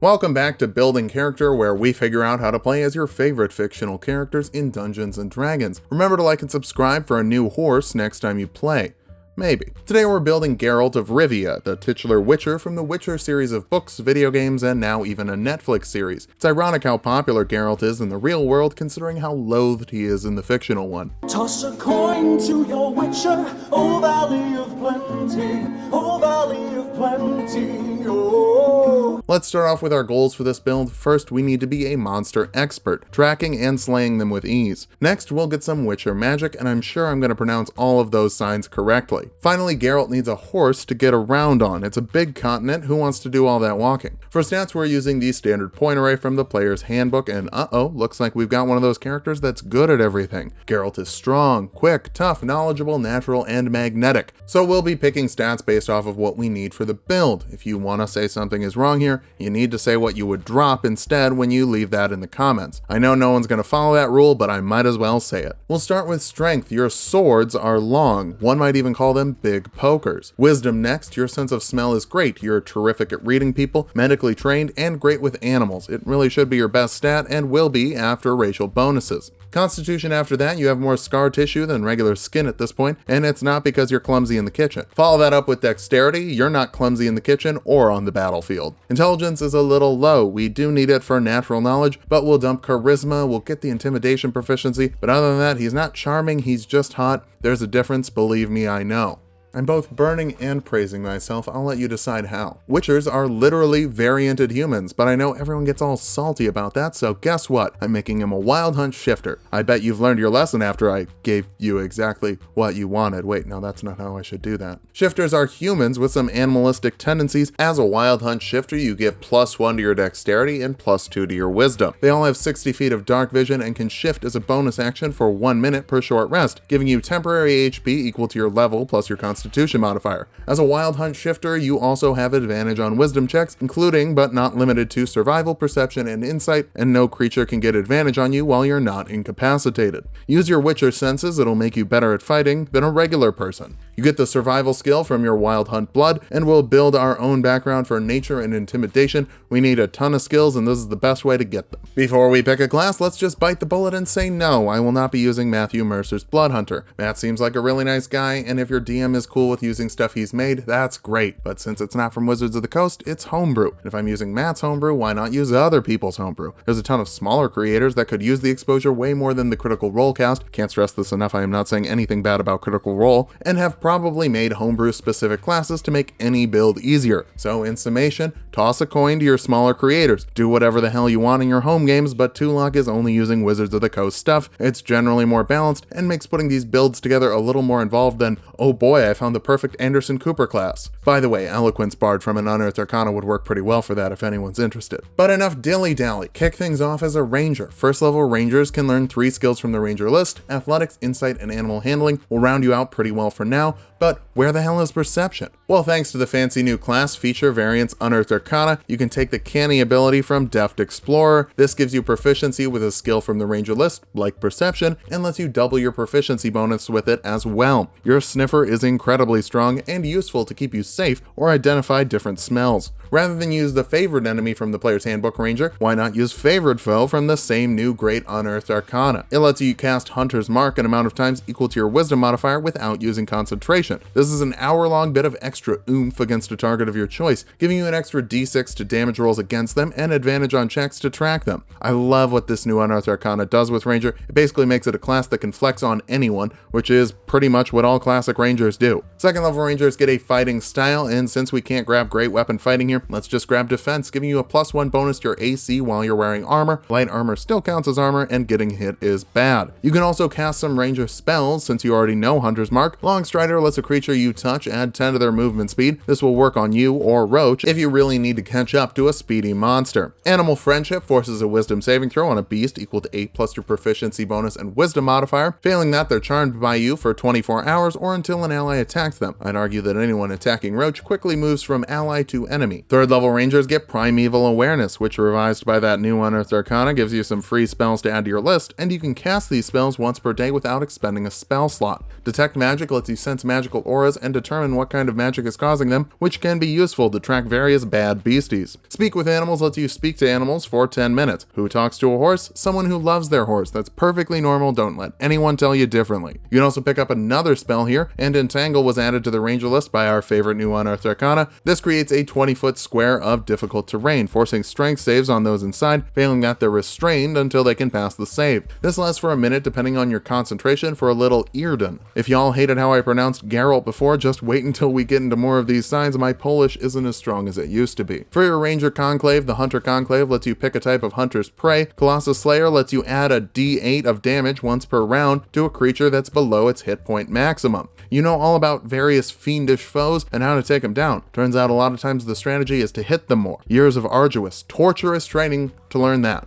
Welcome back to Building Character, where we figure out how to play as your favorite fictional characters in Dungeons & Dragons. Remember to like and subscribe for a new horse next time you play. Maybe. Today we're building Geralt of Rivia, the titular Witcher from the Witcher series of books, video games, and now even a Netflix series. It's ironic how popular Geralt is in the real world, considering how loathed he is in the fictional one. Toss a coin to your Witcher, oh valley of plenty, oh valley of plenty, oh. Let's start off with our goals for this build. First, we need to be a monster expert, tracking and slaying them with ease. Next, we'll get some Witcher magic, and I'm sure I'm going to pronounce all of those signs correctly. Finally, Geralt needs a horse to get around on. It's a big continent. Who wants to do all that walking? For stats, we're using the standard point array from the player's handbook, and looks like we've got one of those characters that's good at everything. Geralt is strong, quick, tough, knowledgeable, natural, and magnetic. So we'll be picking stats based off of what we need for the build. If you want to say something is wrong here, you need to say what you would drop instead when you leave that in the comments. I know no one's going to follow that rule, but I might as well say it. We'll start with strength. Your swords are long. One might even call them big pokers. Wisdom next. Your sense of smell is great. You're terrific at reading people, medically trained, and great with animals. It really should be your best stat and will be after racial bonuses. Constitution after that, you have more scar tissue than regular skin at this point, and it's not because you're clumsy in the kitchen. Follow that up with dexterity. You're not clumsy in the kitchen or on the battlefield. Intelligence is a little low. We do need it for natural knowledge, but we'll dump charisma, we'll get the intimidation proficiency, but other than that, he's not charming, he's just hot. There's a difference, believe me, I know. I'm both burning and praising myself. I'll let you decide how. Witchers are literally varianted humans, but I know everyone gets all salty about that, so guess what? I'm making him a wild hunt shifter. I bet you've learned your lesson after I gave you exactly what you wanted. Wait, no, that's not how I should do that. Shifters are humans with some animalistic tendencies. As a wild hunt shifter, you get +1 to your dexterity and +2 to your wisdom. They all have 60 feet of dark vision and can shift as a bonus action for 1 minute per short rest, giving you temporary HP equal to your level plus your constitution modifier. As a wild hunt shifter, you also have advantage on wisdom checks, including but not limited to survival, perception, and insight, and no creature can get advantage on you while you're not incapacitated. Use your Witcher senses, it'll make you better at fighting than a regular person. You get the survival skill from your wild hunt blood, and we'll build our own background for nature and intimidation. We need a ton of skills, and this is the best way to get them. Before we pick a class, let's just bite the bullet and say no, I will not be using Matthew Mercer's Blood Hunter. Matt seems like a really nice guy, and if your DM is cool with using stuff he's made, that's great. But since it's not from Wizards of the Coast, it's homebrew. And if I'm using Matt's homebrew, why not use other people's homebrew? There's a ton of smaller creators that could use the exposure way more than the Critical Role cast. Can't stress this enough, I am not saying anything bad about Critical Role, and have probably made homebrew specific classes to make any build easier. So in summation, toss a coin to your smaller creators. Do whatever the hell you want in your home games, but Tulok is only using Wizards of the Coast stuff. It's generally more balanced and makes putting these builds together a little more involved than, oh boy, I found the perfect Anderson Cooper class. By the way, Eloquence Bard from an Unearthed Arcana would work pretty well for that if anyone's interested. But enough dilly-dally. Kick things off as a ranger. First level rangers can learn 3 skills from the ranger list. Athletics, insight, and animal handling will round you out pretty well for now, but where the hell is perception? Well, thanks to the fancy new class feature variants Unearthed Arcana, you can take the canny ability from Deft Explorer. This gives you proficiency with a skill from the ranger list, like perception, and lets you double your proficiency bonus with it as well. Your sniffer is incredibly strong and useful to keep you safe or identify different smells. Rather than use the favorite enemy from the player's handbook ranger, why not use favorite foe from the same new great Unearthed Arcana? It lets you cast Hunter's Mark an amount of times equal to your wisdom modifier without using concentration. This is an hour-long bit of extra oomph against a target of your choice, giving you an extra d6 to damage rolls against them and advantage on checks to track them. I love what this new Unearthed Arcana does with Ranger. It basically makes it a class that can flex on anyone, which is pretty much what all classic Rangers do. Second level Rangers get a fighting style, and since we can't grab great weapon fighting here, let's just grab defense, giving you a +1 bonus to your AC while you're wearing armor. Light armor still counts as armor, and getting hit is bad. You can also cast some Ranger spells since you already know Hunter's Mark. Long Strider lets a creature you touch add 10 to their movement speed. This will work on you or Roach if you really need to catch up to a speedy monster. Animal Friendship forces a wisdom saving throw on a beast equal to 8 plus your proficiency bonus and wisdom modifier. Failing that, they're charmed by you for 24 hours or until an ally attacks attacks them. I'd argue that anyone attacking Roach quickly moves from ally to enemy. 3rd level Rangers get Primeval Awareness, which revised by that new Unearthed Arcana gives you some free spells to add to your list, and you can cast these spells once per day without expending a spell slot. Detect Magic lets you sense magical auras and determine what kind of magic is causing them, which can be useful to track various bad beasties. Speak with Animals lets you speak to animals for 10 minutes. Who talks to a horse? Someone who loves their horse. That's perfectly normal, don't let anyone tell you differently. You can also pick up another spell here, and Entangle was added to the Ranger list by our favorite new Unearthed Arcana. This creates a 20-foot square of difficult terrain, forcing strength saves on those inside, failing that they're restrained until they can pass the save. This lasts for a minute depending on your concentration for a little Earden. If y'all hated how I pronounced Geralt before, just wait until we get into more of these signs. My Polish isn't as strong as it used to be. For your Ranger Conclave, the Hunter Conclave lets you pick a type of Hunter's Prey. Colossus Slayer lets you add a d8 of damage once per round to a creature that's below its hit point maximum. You know all about various fiendish foes and how to take them down. Turns out a lot of times the strategy is to hit them more. Years of arduous, torturous training to learn that.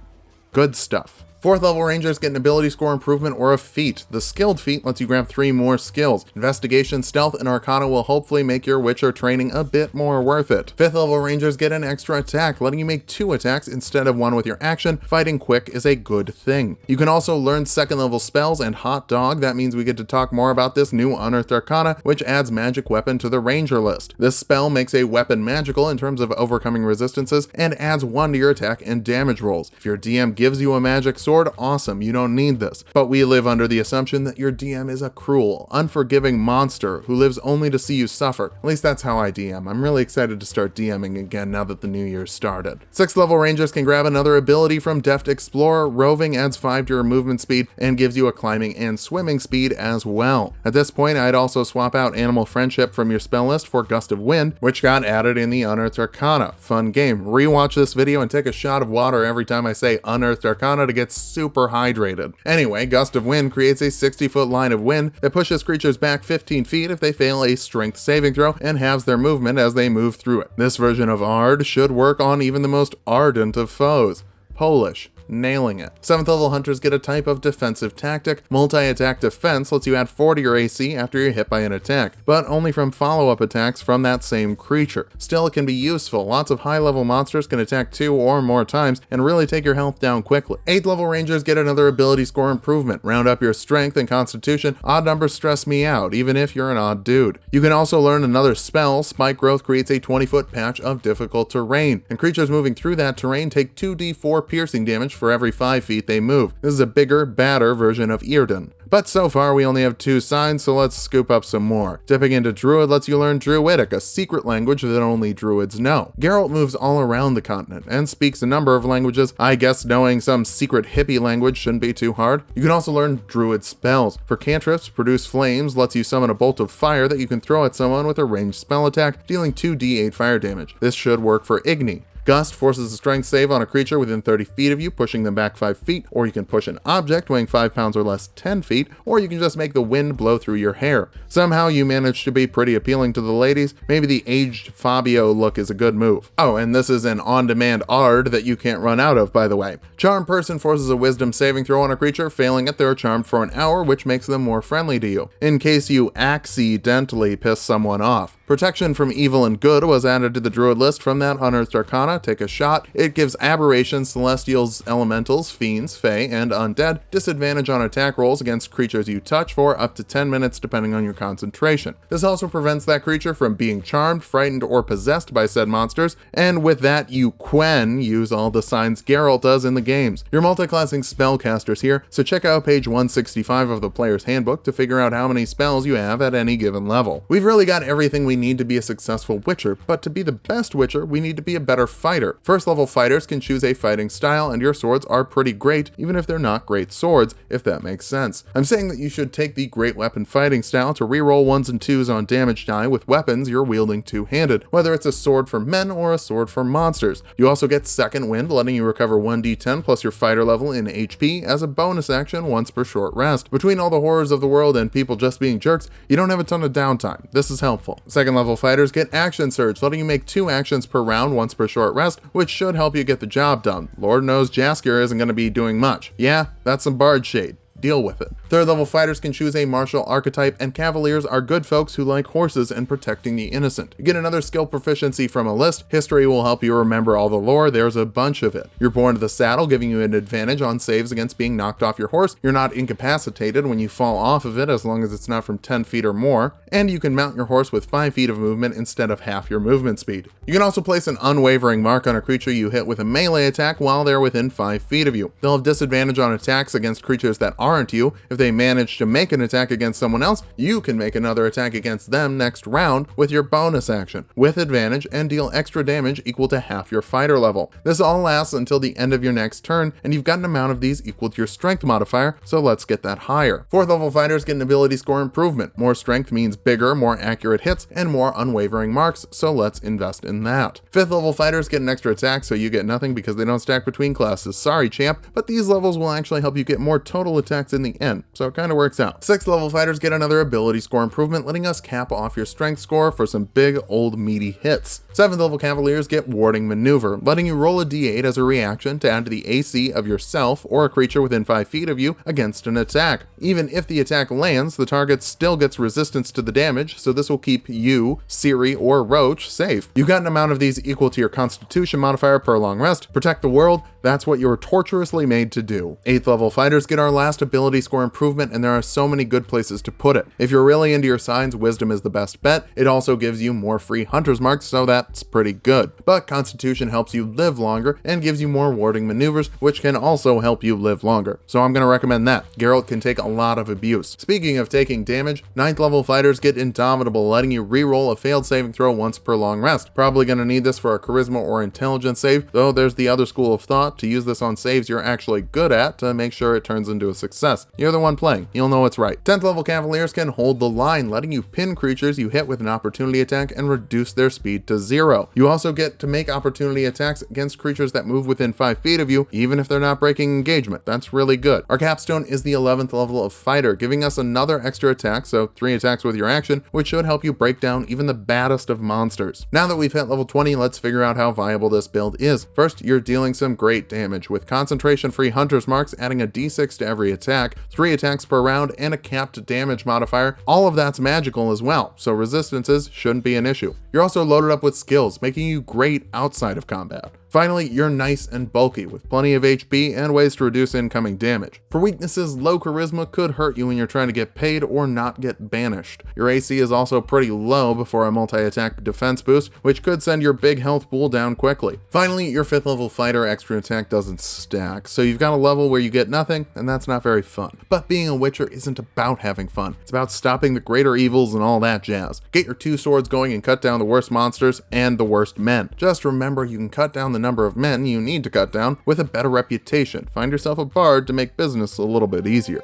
Good stuff. 4th level Rangers get an ability score improvement or a feat. The skilled feat lets you grab 3 more skills. Investigation, Stealth, and Arcana will hopefully make your Witcher training a bit more worth it. 5th level Rangers get an extra attack, letting you make 2 attacks instead of 1 with your action. Fighting quick is a good thing. You can also learn 2nd level spells and Hot Dog. That means we get to talk more about this new Unearthed Arcana, which adds Magic Weapon to the Ranger list. This spell makes a weapon magical in terms of overcoming resistances and adds 1 to your attack and damage rolls. If your DM gives you a magic sword, awesome, you don't need this. But we live under the assumption that your DM is a cruel, unforgiving monster who lives only to see you suffer. At least that's how I DM. I'm really excited to start DMing again now that the new year's started. 6th level Rangers can grab another ability from Deft Explorer. Roving adds 5 to your movement speed and gives you a climbing and swimming speed as well. At this point, I'd also swap out Animal Friendship from your spell list for Gust of Wind, which got added in the Unearthed Arcana. Fun game. Rewatch this video and take a shot of water every time I say Unearthed Arcana to get super hydrated. Anyway, Gust of Wind creates a 60-foot line of wind that pushes creatures back 15 feet if they fail a strength saving throw and halves their movement as they move through it. This version of Ard should work on even the most ardent of foes. Polish. Nailing it. 7th level Hunters get a type of defensive tactic. Multi-attack defense lets you add 4 to your AC after you're hit by an attack, but only from follow-up attacks from that same creature. Still, it can be useful. Lots of high-level monsters can attack 2 or more times and really take your health down quickly. 8th level Rangers get another ability score improvement. Round up your strength and constitution. Odd numbers stress me out, even if you're an odd dude. You can also learn another spell. Spike Growth creates a 20-foot patch of difficult terrain, and creatures moving through that terrain take 2d4 piercing damage for every 5 feet they move. This is a bigger, badder version of Earden. But so far we only have 2 signs, so let's scoop up some more. Dipping into Druid lets you learn Druidic, a secret language that only Druids know. Geralt moves all around the continent and speaks a number of languages. I guess knowing some secret hippie language shouldn't be too hard. You can also learn Druid spells. For cantrips, Produce Flames lets you summon a bolt of fire that you can throw at someone with a ranged spell attack, dealing 2d8 fire damage. This should work for Igni. Gust forces a strength save on a creature within 30 feet of you, pushing them back 5 feet, or you can push an object weighing 5 pounds or less 10 feet, or you can just make the wind blow through your hair. Somehow you manage to be pretty appealing to the ladies. Maybe the aged Fabio look is a good move. Oh, and this is an on-demand Ard that you can't run out of, by the way. Charm Person forces a wisdom saving throw on a creature, failing it, they're charmed for an hour, which makes them more friendly to you, in case you accidentally piss someone off. Protection from Evil and Good was added to the Druid list from that Unearthed Arcana. Take a shot. It gives Aberrations, Celestials, Elementals, Fiends, Fae, and Undead disadvantage on attack rolls against creatures you touch for up to 10 minutes depending on your concentration. This also prevents that creature from being charmed, frightened, or possessed by said monsters, and with that you can use all the signs Geralt does in the games. You're multiclassing spellcasters here, so check out page 165 of the player's handbook to figure out how many spells you have at any given level. We've really got everything we need to be a successful Witcher, but to be the best Witcher, we need to be a better fighter. First level fighters can choose a fighting style, and your swords are pretty great, even if they're not great swords, if that makes sense. I'm saying that you should take the great weapon fighting style to reroll 1s and 2s on damage die with weapons you're wielding two-handed, whether it's a sword for men or a sword for monsters. You also get Second Wind, letting you recover 1d10 plus your fighter level in HP as a bonus action once per short rest. Between all the horrors of the world and people just being jerks, you don't have a ton of downtime. This is helpful. Second level fighters get Action Surge, letting you make 2 actions per round once per short rest, which should help you get the job done. Lord knows Jaskier isn't going to be doing much. Yeah, that's some Bard shade. deal with it. Third level fighters can choose a martial archetype, and cavaliers are good folks who like horses and protecting the innocent. You get another skill proficiency from a list. History will help you remember all the lore. There's a bunch of it. You're born to the saddle, giving you an advantage on saves against being knocked off your horse. You're not incapacitated when you fall off of it, as long as it's not from 10 feet or more. And you can mount your horse with 5 feet of movement instead of half your movement speed. You can also place an unwavering mark on a creature you hit with a melee attack while they're within 5 feet of you. They'll have disadvantage on attacks against creatures that aren't you. If they manage to make an attack against someone else, you can make another attack against them next round with your bonus action, with advantage, and deal extra damage equal to half your fighter level. This all lasts until the end of your next turn, and you've got an amount of these equal to your strength modifier, so let's get that higher. Fourth level fighters get an ability score improvement. More strength means bigger, more accurate hits, and more unwavering marks, so let's invest in that. Fifth level fighters get an extra attack, so you get nothing because they don't stack between classes. Sorry, champ, but these levels will actually help you get more total attacks in the end, so it kind of works out. Sixth level fighters get another ability score improvement, letting us cap off your strength score for some big old meaty hits. Seventh level cavaliers get warding maneuver, letting you roll a d8 as a reaction to add to the AC of yourself or a creature within 5 feet of you against an attack. Even if the attack lands, the target still gets resistance to the damage, so this will keep you, Siri, or Roach safe. You got an amount of these equal to your constitution modifier per long rest. Protect the world, that's what you're torturously made to do. 8th level fighters get our last ability score improvement, and there are so many good places to put it. If you're really into your signs, wisdom is the best bet. It also gives you more free hunter's marks, so that's pretty good. But constitution helps you live longer and gives you more warding maneuvers, which can also help you live longer. So I'm gonna recommend that. Geralt can take a lot of abuse. Speaking of taking damage, 9th level fighters get indomitable, letting you reroll a failed saving throw once per long rest. Probably gonna need this for a charisma or intelligence save, though there's the other school of thought to use this on saves you're actually good at to make sure it turns into a success. You're the one playing, you'll know it's right. 10th level cavaliers can hold the line, letting you pin creatures you hit with an opportunity attack and reduce their speed to 0. You also get to make opportunity attacks against creatures that move within 5 feet of you, even if they're not breaking engagement. That's really good. Our capstone is the 11th level of fighter, giving us another extra attack, so 3 attacks with your action, which should help you break down even the baddest of monsters. Now that we've hit level 20, let's figure out how viable this build is. First, you're dealing some great damage, with concentration-free hunter's marks adding a d6 to every attack, 3 attacks per round, and a capped damage modifier. All of that's magical as well, so resistances shouldn't be an issue. You're also loaded up with skills, making you great outside of combat. Finally, you're nice and bulky, with plenty of HP and ways to reduce incoming damage. For weaknesses, low charisma could hurt you when you're trying to get paid or not get banished. Your AC is also pretty low before a multi-attack defense boost, which could send your big health pool down quickly. Finally, your 5th level fighter extra attack doesn't stack, so you've got a level where you get nothing, and that's not very fun. But being a witcher isn't about having fun. It's about stopping the greater evils and all that jazz. Get your 2 swords going and cut down the worst monsters and the worst men. Just remember, you can cut down the number of men you need to cut down with a better reputation. Find yourself a bard to make business a little bit easier.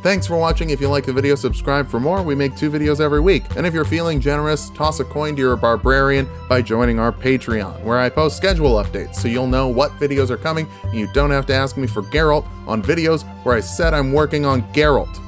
Thanks for watching. If you like the video, subscribe for more. We make 2 videos every week. And if you're feeling generous, toss a coin to your barbarian by joining our Patreon, where I post schedule updates so you'll know what videos are coming and you don't have to ask me for Geralt on videos where I said I'm working on Geralt.